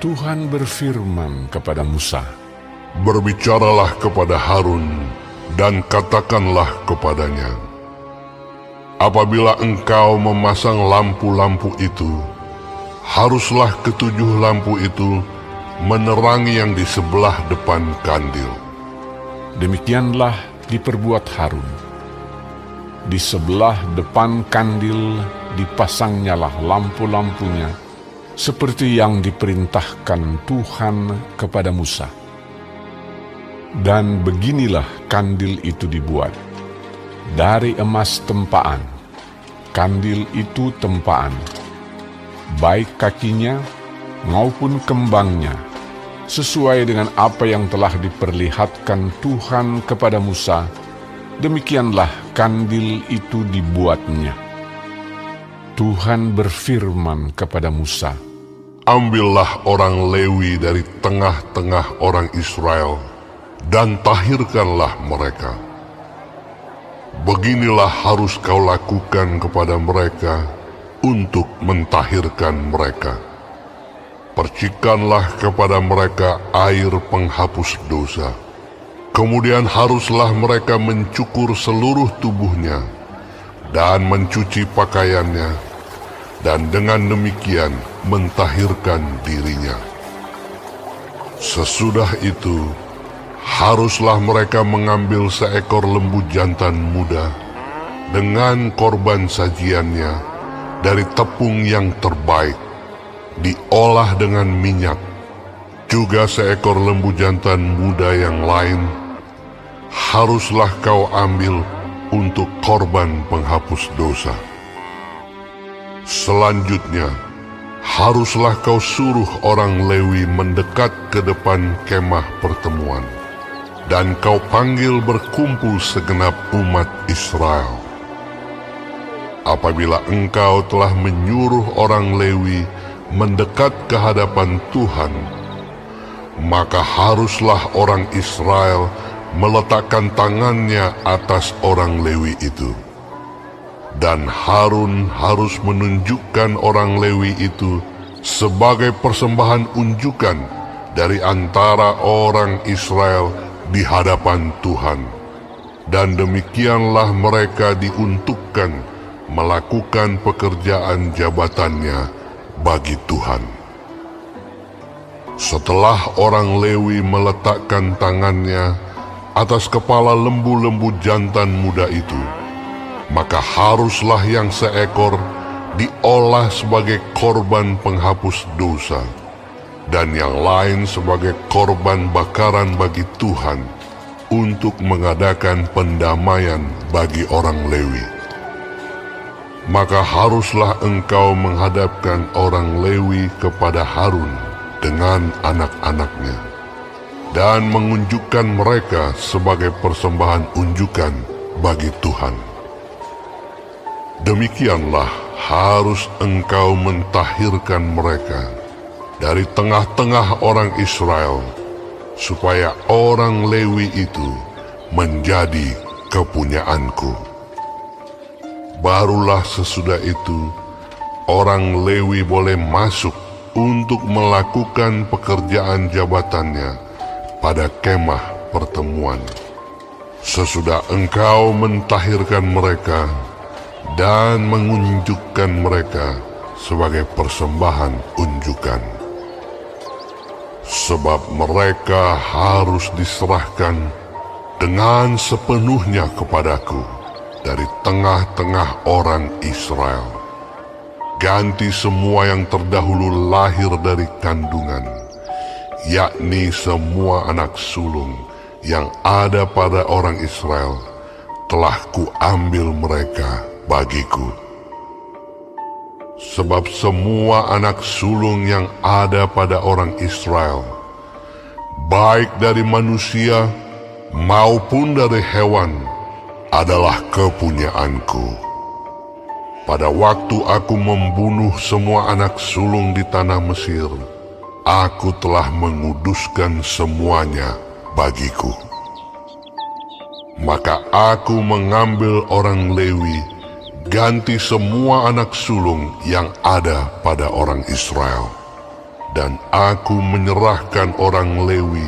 Tuhan berfirman kepada Musa, "Berbicaralah kepada Harun dan katakanlah kepadanya, apabila engkau memasang lampu-lampu itu, haruslah ketujuh lampu itu menerangi yang di sebelah depan kandil." Demikianlah diperbuat Harun. Di sebelah depan kandil dipasangnyalah lampu-lampunya, seperti yang diperintahkan Tuhan kepada Musa. Dan beginilah kandil itu dibuat. Dari emas tempaan, kandil itu tempaan, baik kakinya maupun kembangnya, sesuai dengan apa yang telah diperlihatkan Tuhan kepada Musa, demikianlah kandil itu dibuatnya. Tuhan berfirman kepada Musa, "Ambillah orang Lewi dari tengah-tengah orang Israel dan tahirkanlah mereka. Beginilah harus kau lakukan kepada mereka untuk mentahirkan mereka. Percikanlah kepada mereka air penghapus dosa. Kemudian haruslah mereka mencukur seluruh tubuhnya dan mencuci pakaiannya, dan dengan demikian mentahirkan dirinya. Sesudah itu, haruslah mereka mengambil seekor lembu jantan muda dengan korban sajiannya dari tepung yang terbaik, diolah dengan minyak, juga seekor lembu jantan muda yang lain haruslah kau ambil untuk korban penghapus dosa. Selanjutnya, haruslah kau suruh orang Lewi mendekat ke depan kemah pertemuan, dan kau panggil berkumpul segenap umat Israel. Apabila engkau telah menyuruh orang Lewi mendekat ke hadapan Tuhan, maka haruslah orang Israel meletakkan tangannya atas orang Lewi itu. Dan Harun harus menunjukkan orang Lewi itu sebagai persembahan unjukan dari antara orang Israel di hadapan Tuhan. Dan demikianlah mereka diuntukkan melakukan pekerjaan jabatannya bagi Tuhan. Setelah orang Lewi meletakkan tangannya atas kepala lembu-lembu jantan muda itu, maka haruslah yang seekor diolah sebagai korban penghapus dosa, dan yang lain sebagai korban bakaran bagi Tuhan untuk mengadakan pendamaian bagi orang Lewi. Maka haruslah engkau menghadapkan orang Lewi kepada Harun dengan anak-anaknya, dan mengunjukkan mereka sebagai persembahan unjukan bagi Tuhan. Demikianlah harus engkau mentahirkan mereka dari tengah-tengah orang Israel, supaya orang Lewi itu menjadi kepunyaanku. Barulah sesudah itu, orang Lewi boleh masuk untuk melakukan pekerjaan jabatannya pada kemah pertemuan. Sesudah engkau mentahirkan mereka dan mengunjukkan mereka sebagai persembahan unjukan. Sebab mereka harus diserahkan dengan sepenuhnya kepadaku dari tengah-tengah orang Israel. Ganti semua yang terdahulu lahir dari kandungan, yakni semua anak sulung yang ada pada orang Israel, telah kuambil mereka bagiku. Sebab semua anak sulung yang ada pada orang Israel, baik dari manusia maupun dari hewan, adalah kepunyaanku. Pada waktu aku membunuh semua anak sulung di tanah Mesir, aku telah menguduskan semuanya bagiku. Maka aku mengambil orang Lewi, ganti semua anak sulung yang ada pada orang Israel. Dan aku menyerahkan orang Lewi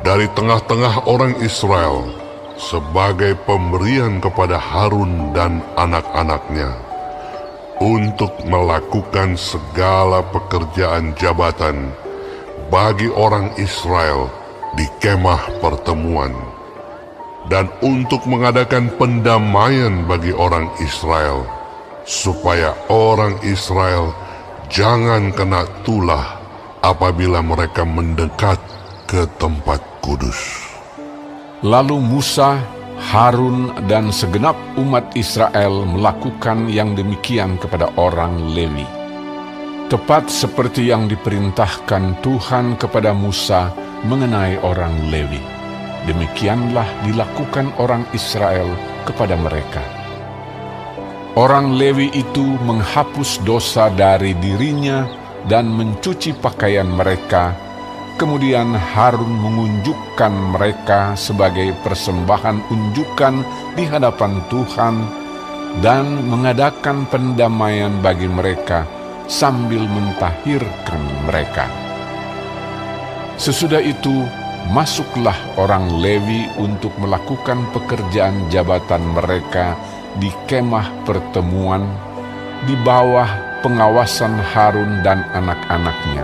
dari tengah-tengah orang Israel sebagai pemberian kepada Harun dan anak-anaknya untuk melakukan segala pekerjaan jabatan bagi orang Israel di kemah pertemuan, dan untuk mengadakan pendamaian bagi orang Israel, supaya orang Israel jangan kena tulah apabila mereka mendekat ke tempat kudus. Lalu Musa, Harun, dan segenap umat Israel melakukan yang demikian kepada orang Lewi. Tepat seperti yang diperintahkan Tuhan kepada Musa mengenai orang Lewi. Demikianlah dilakukan orang Israel kepada mereka. Orang Lewi itu menghapus dosa dari dirinya dan mencuci pakaian mereka. Kemudian Harun mengunjukkan mereka sebagai persembahan unjukan di hadapan Tuhan dan mengadakan pendamaian bagi mereka sambil mentahirkan mereka. Sesudah itu, masuklah orang Lewi untuk melakukan pekerjaan jabatan mereka di kemah pertemuan di bawah pengawasan Harun dan anak-anaknya.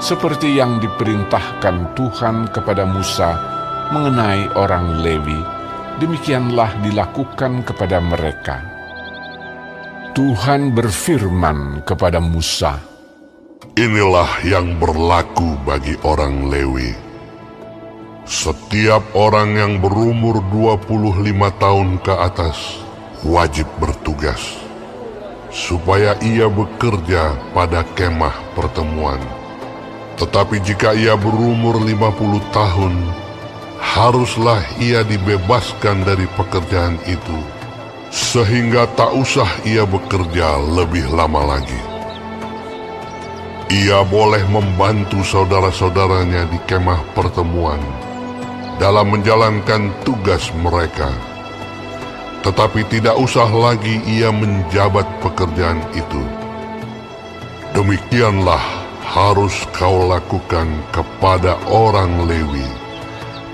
Seperti yang diperintahkan Tuhan kepada Musa mengenai orang Lewi, demikianlah dilakukan kepada mereka. Tuhan berfirman kepada Musa, Inilah yang berlaku bagi orang Lewi. Setiap orang yang berumur 25 tahun ke atas wajib bertugas, supaya ia bekerja pada kemah pertemuan. Tetapi jika ia berumur 50 tahun, haruslah ia dibebaskan dari pekerjaan itu, sehingga tak usah ia bekerja lebih lama lagi. Ia boleh membantu saudara-saudaranya di kemah pertemuan dalam menjalankan tugas mereka, tetapi tidak usah lagi ia menjabat pekerjaan itu. Demikianlah harus kau lakukan kepada orang Lewi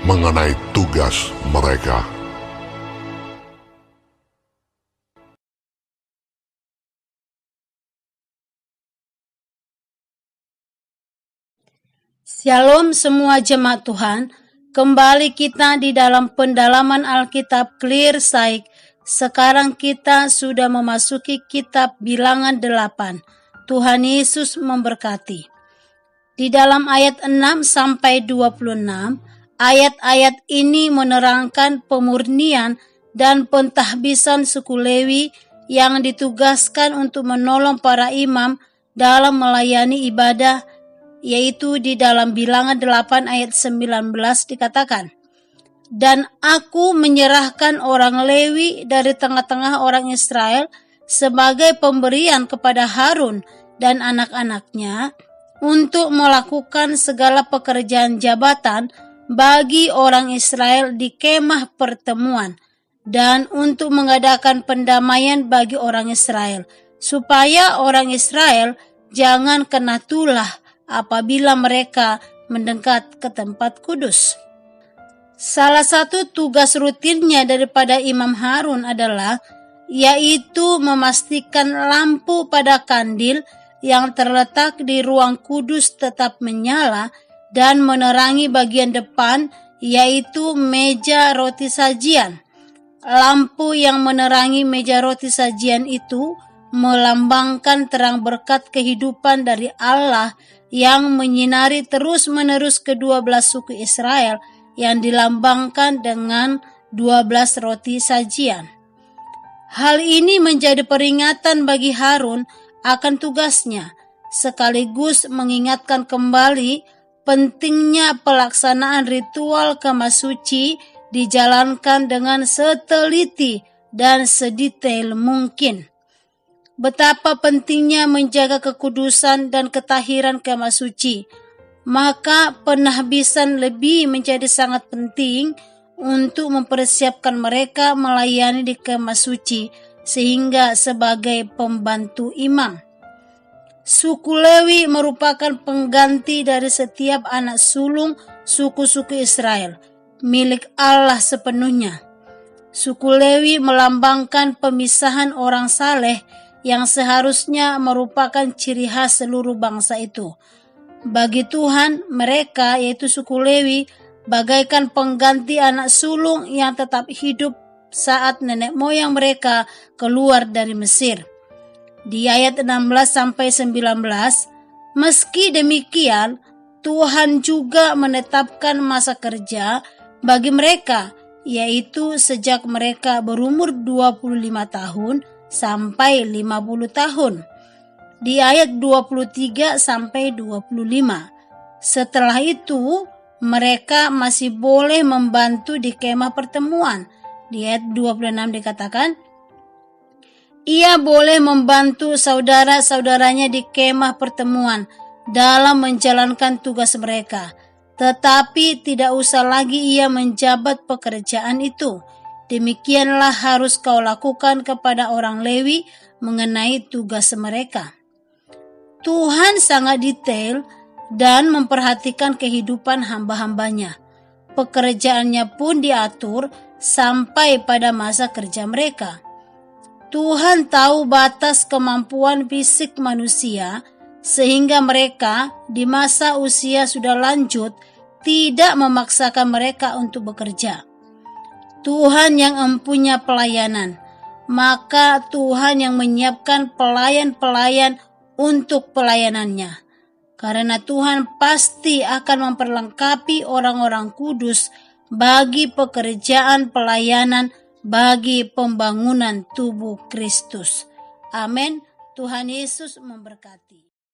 mengenai tugas mereka. Shalom semua jemaat Tuhan. Kembali kita di dalam pendalaman Alkitab Clear Sight. Sekarang kita sudah memasuki kitab Bilangan 8. Tuhan Yesus memberkati. Di dalam ayat 6 sampai 26, ayat-ayat ini menerangkan pemurnian dan pentahbisan suku Lewi yang ditugaskan untuk menolong para imam dalam melayani ibadah, yaitu di dalam Bilangan 8 ayat 19 dikatakan, Dan aku menyerahkan orang Lewi dari tengah-tengah orang Israel sebagai pemberian kepada Harun dan anak-anaknya untuk melakukan segala pekerjaan jabatan bagi orang Israel di kemah pertemuan dan untuk mengadakan pendamaian bagi orang Israel, supaya orang Israel jangan kena tulah apabila mereka mendekat ke tempat kudus. Salah satu tugas rutinnya daripada Imam Harun adalah yaitu memastikan lampu pada kandil yang terletak di ruang kudus tetap menyala dan menerangi bagian depan, yaitu meja roti sajian. Lampu yang menerangi meja roti sajian itu melambangkan terang berkat kehidupan dari Allah yang menyinari terus-menerus kedua belas suku Israel yang dilambangkan dengan 12 roti sajian. Hal ini menjadi peringatan bagi Harun akan tugasnya, sekaligus mengingatkan kembali pentingnya pelaksanaan ritual kemah suci dijalankan dengan seteliti dan sedetail mungkin. Betapa pentingnya menjaga kekudusan dan ketahiran kemah suci, maka penahbisan lebih menjadi sangat penting untuk mempersiapkan mereka melayani di kemah suci sehingga sebagai pembantu imam. Suku Lewi merupakan pengganti dari setiap anak sulung suku-suku Israel, milik Allah sepenuhnya. Suku Lewi melambangkan pemisahan orang saleh yang seharusnya merupakan ciri khas seluruh bangsa itu. Bagi Tuhan, mereka yaitu suku Lewi bagaikan pengganti anak sulung yang tetap hidup saat nenek moyang mereka keluar dari Mesir. Di ayat 16-19, meski demikian, Tuhan juga menetapkan masa kerja bagi mereka, yaitu sejak mereka berumur 25 tahun sampai 50 tahun. Di ayat 23-25. Setelah itu, mereka masih boleh membantu di kemah pertemuan. Di ayat 26 dikatakan, ia boleh membantu saudara-saudaranya di kemah pertemuan dalam menjalankan tugas mereka, tetapi tidak usah lagi ia menjabat pekerjaan itu. Demikianlah harus kau lakukan kepada orang Lewi mengenai tugas mereka. Tuhan sangat detail dan memperhatikan kehidupan hamba-hambanya. Pekerjaannya pun diatur sampai pada masa kerja mereka. Tuhan tahu batas kemampuan fisik manusia, sehingga mereka di masa usia sudah lanjut tidak memaksakan mereka untuk bekerja. Tuhan yang empunya pelayanan, maka Tuhan yang menyiapkan pelayan-pelayan untuk pelayanannya. Karena Tuhan pasti akan memperlengkapi orang-orang kudus bagi pekerjaan pelayanan bagi pembangunan tubuh Kristus. Amin. Tuhan Yesus memberkati.